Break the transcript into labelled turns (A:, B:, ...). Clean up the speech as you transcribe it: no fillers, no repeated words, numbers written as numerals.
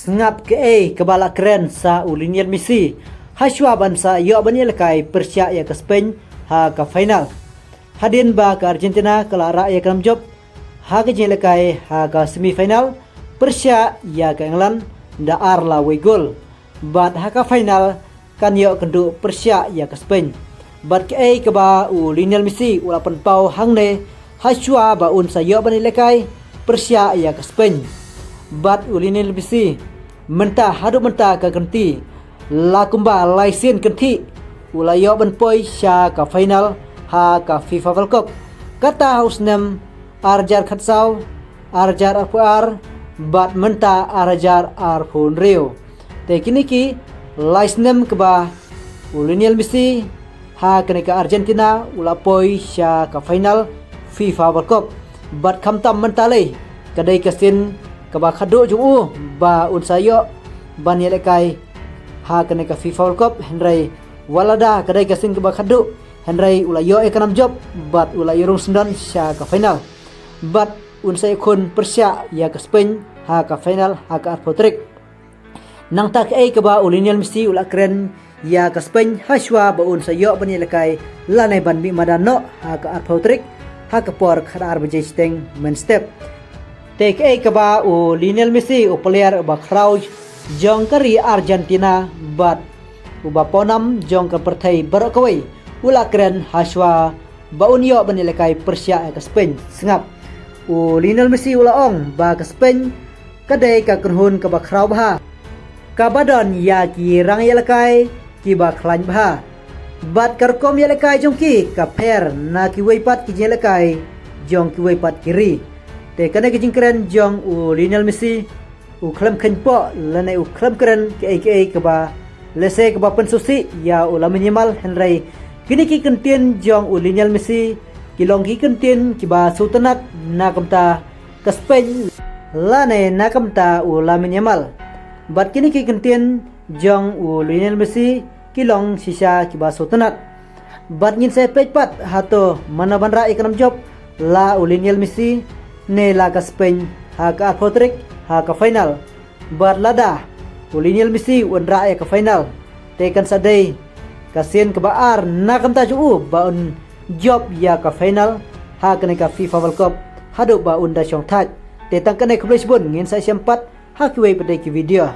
A: Sengap ke kebala keren sa Lionel Messi. Haswa bansa yo banyelkai Persia ya ke Spain ha ke final. Hadin ba ke Argentina kelara ya kam job ha ke jelekai ha ke semifinal. Persia ya ke England da arla we gol. Bat ha ke final kan yo kendu Persia ya ke Spain. Bat ke ba Lionel Messi ulapan pau hangne haswa ba un sa yo banyelekai Persia ya ke Spain. Bat Lionel Messi mentah hadu mentah ke kenti la kumba laisen kenti ulayo ban poi sha ka final ha ka FIFA World Cup kata hausnem arjar khatsau arjar ar bat mentah arjar ar phun rio te kini ki laisnem ke ba Lionel Messi ha kene ka Argentina ula poi sha ka final FIFA World Cup bat khamtam mentale kadai kasin kaba khadu ju ba unsayo ban yelekai ha kene ka FIFA World Cup henry walada kadai kasin kaba khadu henry ulayo ekanam job bat ulayo rung sendan sha ka final bat unsay kun Persia ya ka Spain ha ka final ha ka arpotrik nang tak kaba Lionel Messi ula keren ya ka Spain haswa ba unsayo ban yelekai lanai ban bi madano ha ka arpotrik ha ka por khadar bejesteng men step Tek kaba Lionel Messi player ba Kraus jong kari Argentina bat uba ponam jong ka pertai barokawai ula keren haswa ba unyo banelekai Persia ke Spain sengap Lionel Messi ula ong ba ke Spain kadai ka kerhun ka ba Kraus bah kabadon ya ki rang yelekai ki ba klan bah bat karkom yelekai jong ki ka per na ki weipat ki yelekai jong ki weipat kiri te kana kijing keren jong Lionel Messi klam khenpo lane klam keren ke ba lese ke ba pensusi ya Lamine Yamal henry kini ki kentien jong Lionel Messi kilong ki kentien ki ba sultanat na kamta ke Spain lane na kamta Lamine Yamal bat kini ki kentien jong Lionel Messi kilong sisa ki ba sultanat bat ngin se pejpat hato mana banra ikanam job la Lionel Messi ne la ka Spain ha ka arpotrik ha ka final bar lada Lionel Messi unra ya ka final tekan sadai kasien ke baar na kamta ju ba un job ya ka final ha kene ka FIFA World Cup hadu ba unda chong thaj te tang kene khulis bun ngin sa sempat ha ki wei pada ki video